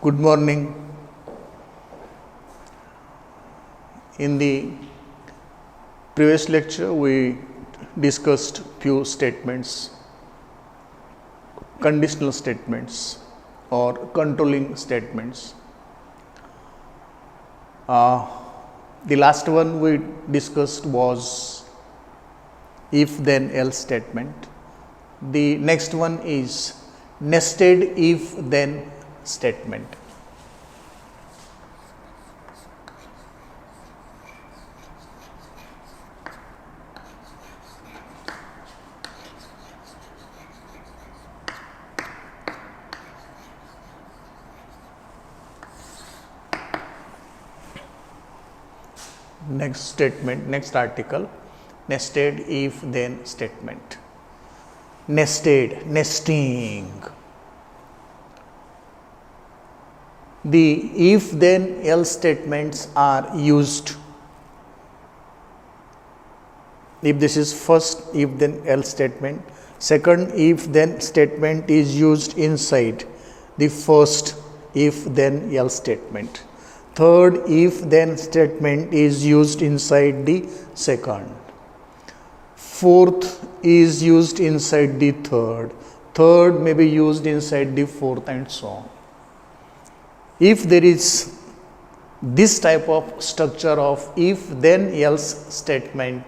Good morning. In the previous lecture, we discussed few statements, conditional statements or controlling statements. The last one we discussed was if then else statement. The next one is nested if then statement. Next statement, next article, nested if then statement. Nested, nesting. The if then else statements are used. If this is first if then else statement, second if then statement is used inside the first if then else statement. Third if then statement is used inside the second. Fourth is used inside the third. Third may be used inside the fourth and so on. If there is this type of structure of if then else statement,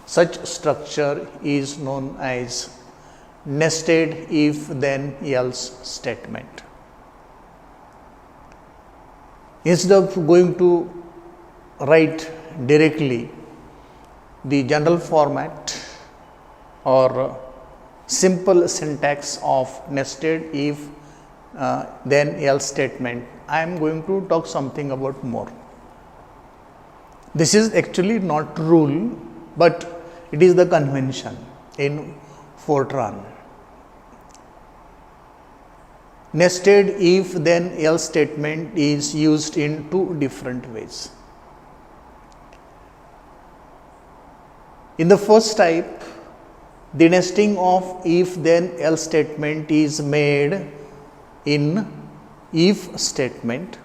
such structure is known as nested if then else statement. Instead of going to write directly the general format or simple syntax of nested if then else statement, I am going to talk something about more. This is actually not rule, but it is the convention in Fortran. Nested if then else statement is used in two different ways. In the first type, the nesting of if then else statement is made in if statement.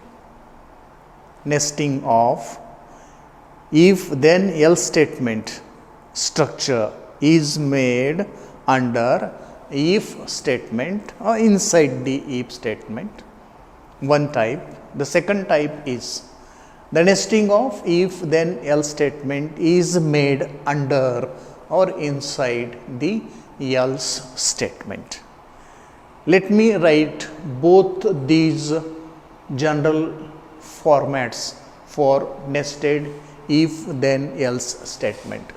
Nesting of if then else statement structure is made under if statement or inside the if statement. One type. The second type is the nesting of if then else statement is made under or inside the else statement. Let me write both these general formats for nested if then else statement.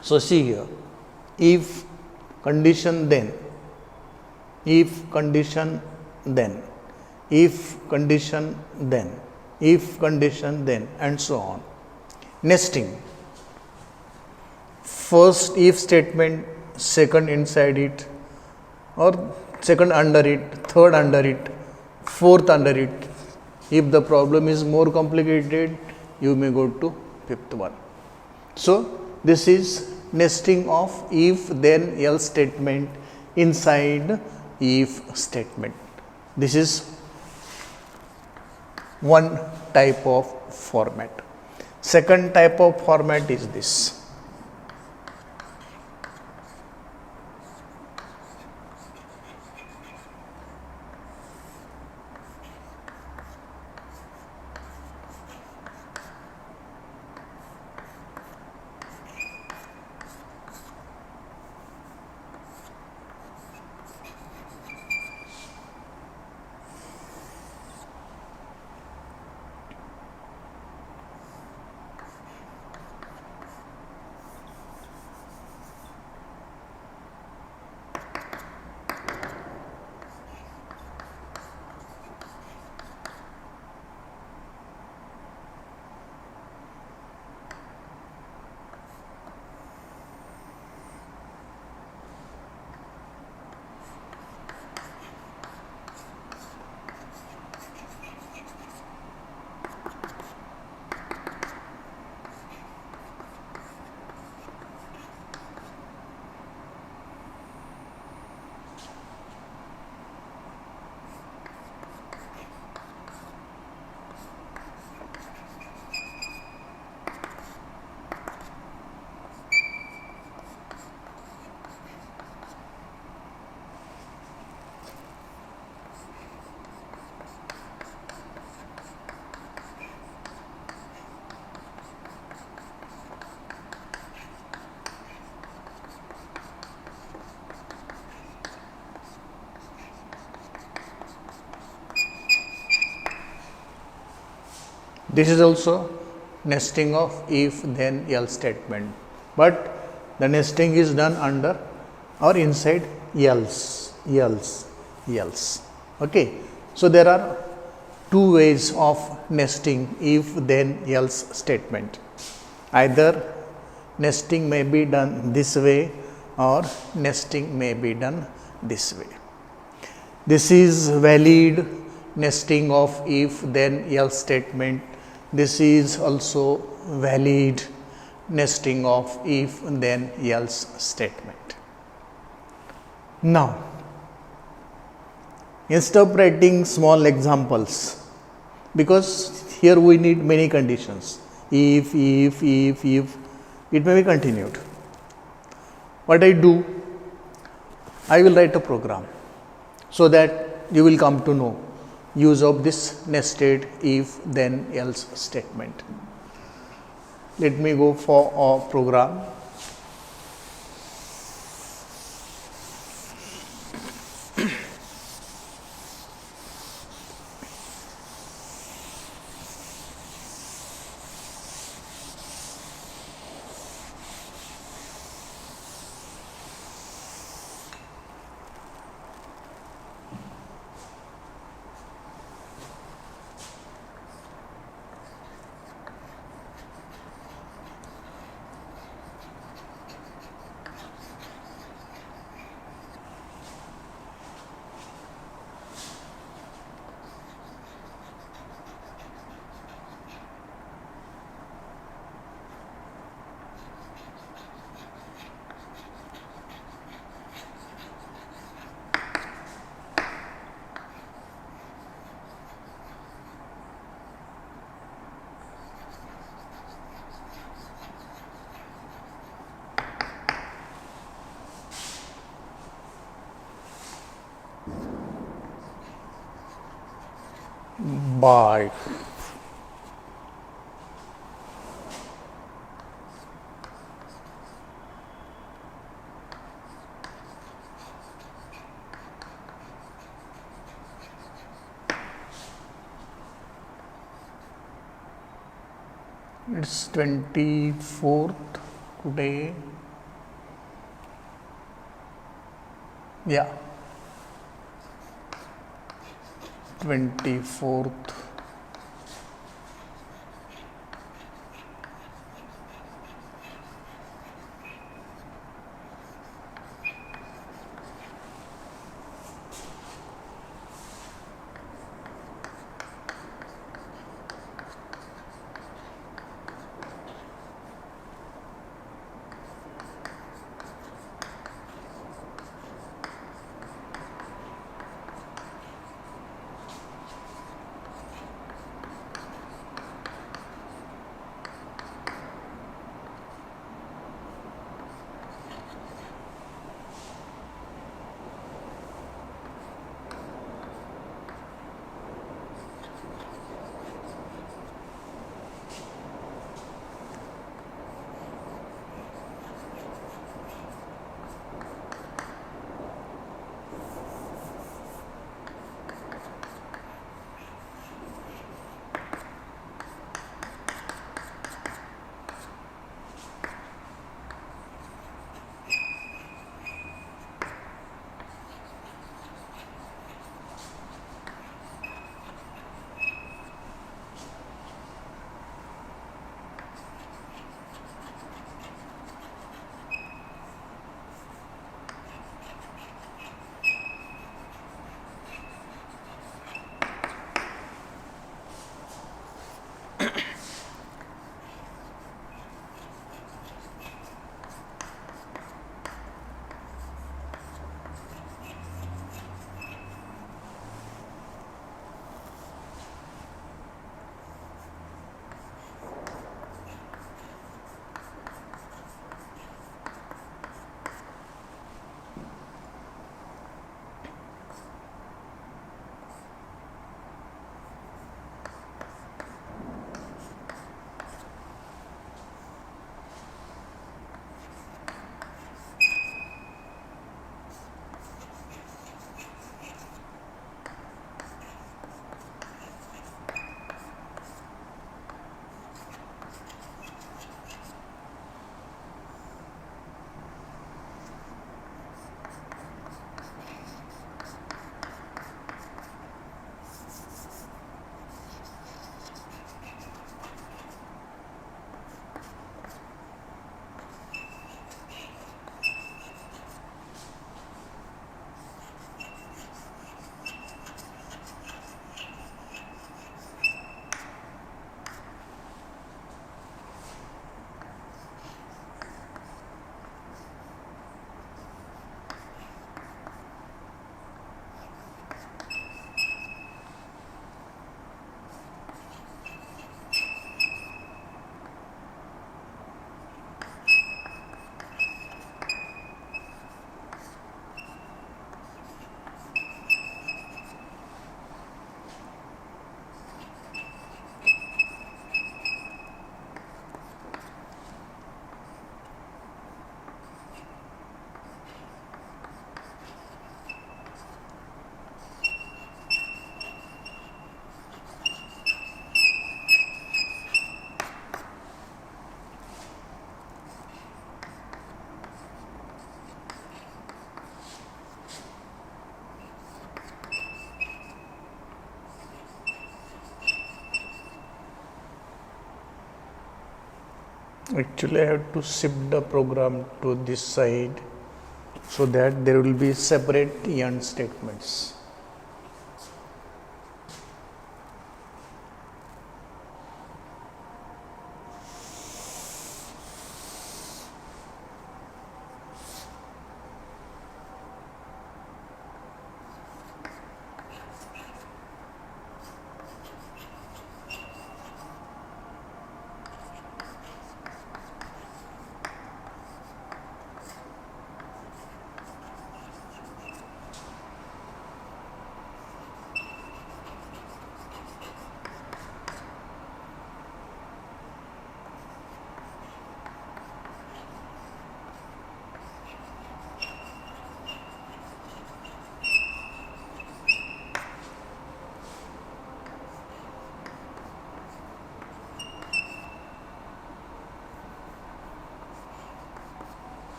So see here, if condition then, if condition then, if condition then, if condition then, and so on. Nesting. First if statement, second inside it, or second under it, third under it, fourth under it. If the problem is more complicated, you may go to fifth one. So this is nesting of if then else statement inside if statement. This is one type of format. Second type of format is this. This is also nesting of if then else statement, but the nesting is done under or inside else. Okay. So there are two ways of nesting if then else statement. Either nesting may be done this way or nesting may be done this way. This is valid nesting of if then else statement. This is also valid nesting of if then else statement. Now, instead of writing small examples, because here we need many conditions, if, it may be continued. What I do, I will write a program so that you will come to know use of this nested if then else statement. Let me go for a program. By It's 24th today. Yeah, 24th. Actually, I have to shift the program to this side so that there will be separate and statements.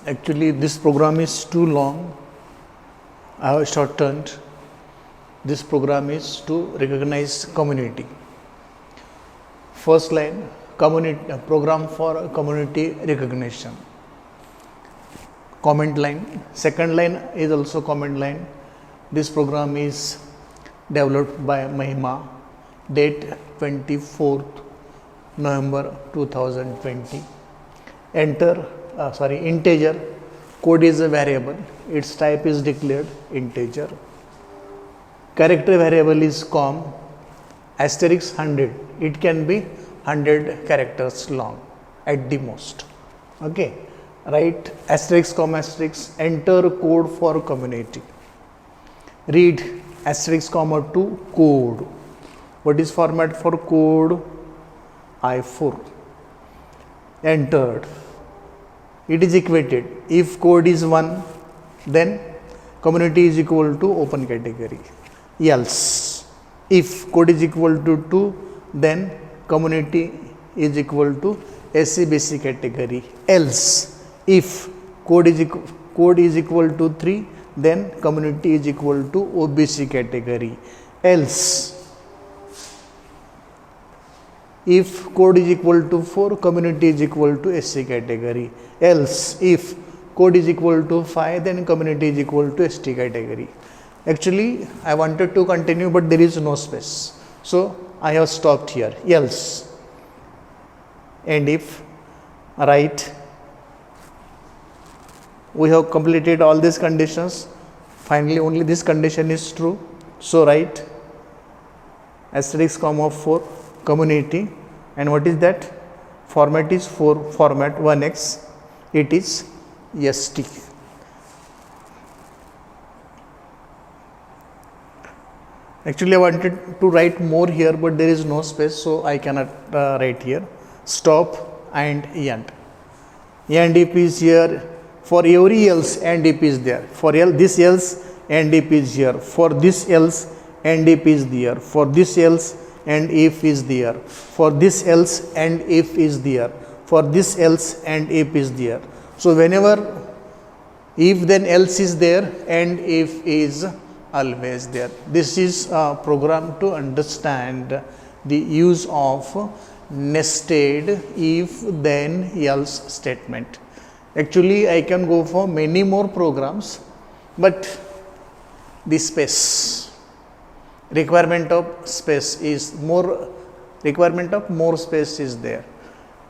Actually, this program is too long. I have shortened. This program is to recognize community. First line, community program for community recognition. Comment line. Second line is also comment line. This program is developed by Mahima. Date 24th November 2020. Enter integer. Code is a variable. Its type is declared integer. Character variable is com. Asterisk 100. It can be 100 characters long at the most. Okay. Write asterisk comma asterisk. Enter code for community. Read asterisk comma 2 code. What is format for code? I4. Entered. It is equated. If code is 1, then community is equal to open category. Else, if code is equal to 2, then community is equal to SC/BC category. Else, if code is equal to 3, then community is equal to OBC category. Else, if code is equal to 4, community is equal to SC category. Else, if code is equal to 5, then community is equal to ST category. Actually, I wanted to continue, but there is no space. So, I have stopped here. Else, and if, write, we have completed all these conditions. Finally, only this condition is true. So, write asterisk comma 4 community, and what is that? Format is 4, format 1x, it is ST. Actually, I wanted to write more here, but there is no space, so I cannot write here. Stop and end. And if is here. For every else, and if is there. For this else, and if is here. For this else, and if is there. For this else, and if is there. For this else, and if is there. For this else, and if is there. So, whenever if then else is there, and if is always there. This is a program to understand the use of nested if then else statement. Actually, I can go for many more programs, but the space, requirement of more space is there,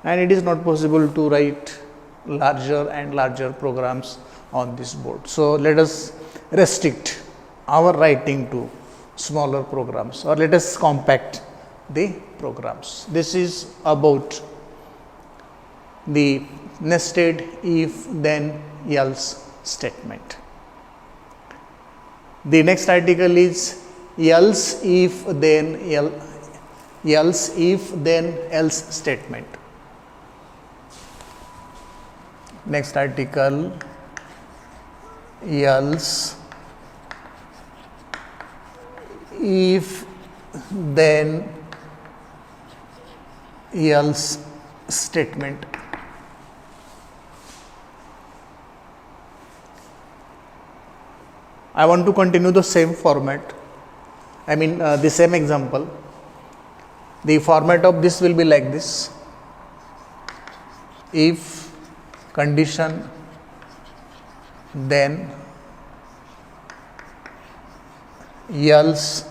and it is not possible to write larger and larger programs on this board. So, let us restrict our writing to smaller programs, or let us compact the programs. This is about the nested if then else statement. The next article is else if then else statement. Next article, else if then else statement. I want to continue the same format, the same example. The format of this will be like this: if condition then else,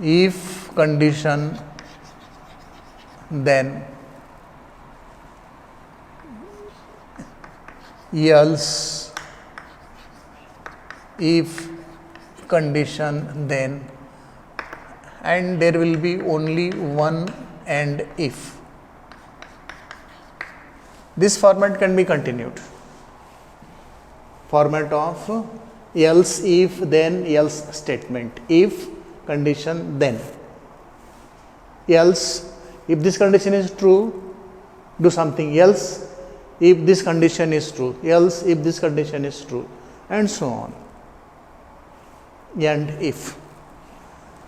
if condition then else, if condition then, and there will be only one and if. This format can be continued. Format of else if then else statement. If condition then. Else, if this condition is true, do something else. If this condition is true, else if this condition is true, and so on. And if.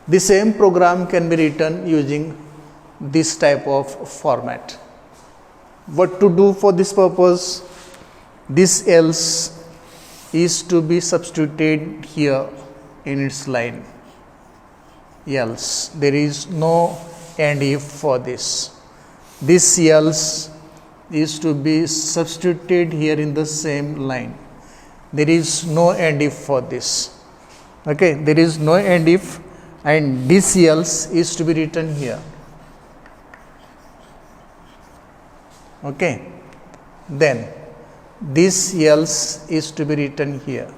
The same program can be written using this type of format. What to do for this purpose? This else is to be substituted here in its line. Else, there is no and if for this. This else is to be substituted here in the same line. There is no and if for this. Okay, there is no and if, and this else is to be written here. Okay, then this else is to be written here.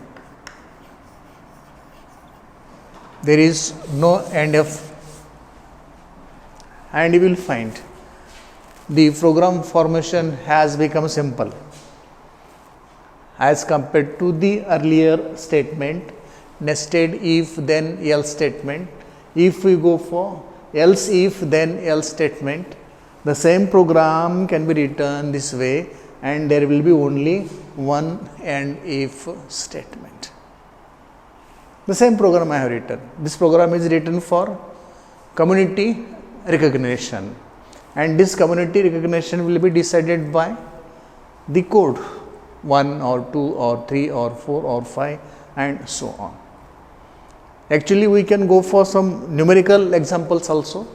There is no and if, and you will find the program formation has become simple as compared to the earlier statement, nested if then else statement. If we go for else if then else statement, the same program can be written this way, and there will be only one and if statement. The same program I have written. This program is written for community recognition, and this community recognition will be decided by the code 1 or 2 or 3 or 4 or 5 and so on. Actually, we can go for some numerical examples also,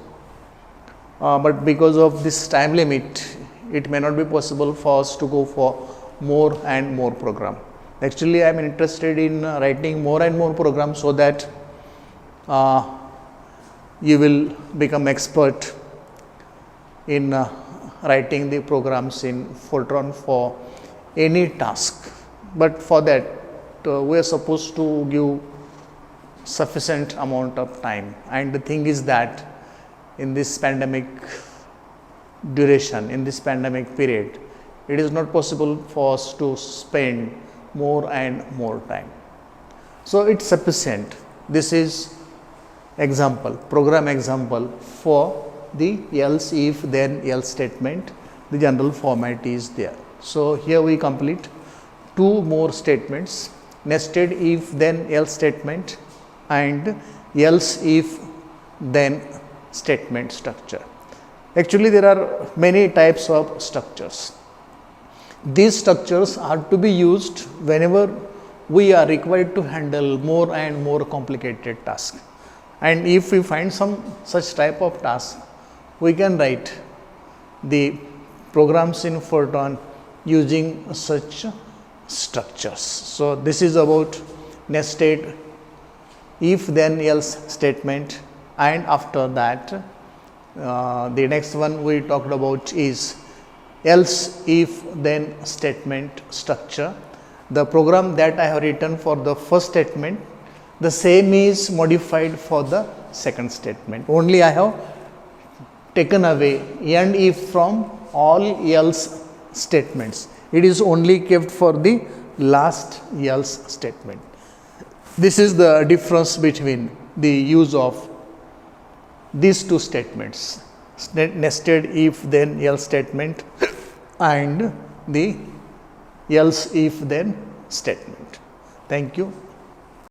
but because of this time limit, it may not be possible for us to go for more and more program. Actually, I am interested in writing more and more programs so that you will become expert in writing the programs in Fortran for any task. But for that, we are supposed to give sufficient amount of time. And the thing is that in this pandemic duration, in this pandemic period, it is not possible for us to spend more and more time. So it's sufficient. This is example, program example for the else if then else statement. The general format is there. So here we complete two more statements, nested if then else statement and else if then statement structure. Actually, there are many types of structures. These structures are to be used whenever we are required to handle more and more complicated tasks. And if we find some such type of task, we can write the programs in Fortran using such structures. So this is about nested if then else statement, and after that the next one we talked about is else if then statement structure. The program that I have written for the first statement, the same is modified for the second statement. Only I have taken away and if from all else statements. It is only kept for the last else statement. This is the difference between the use of these two statements, nested if then else statement and the else if then statement. Thank you.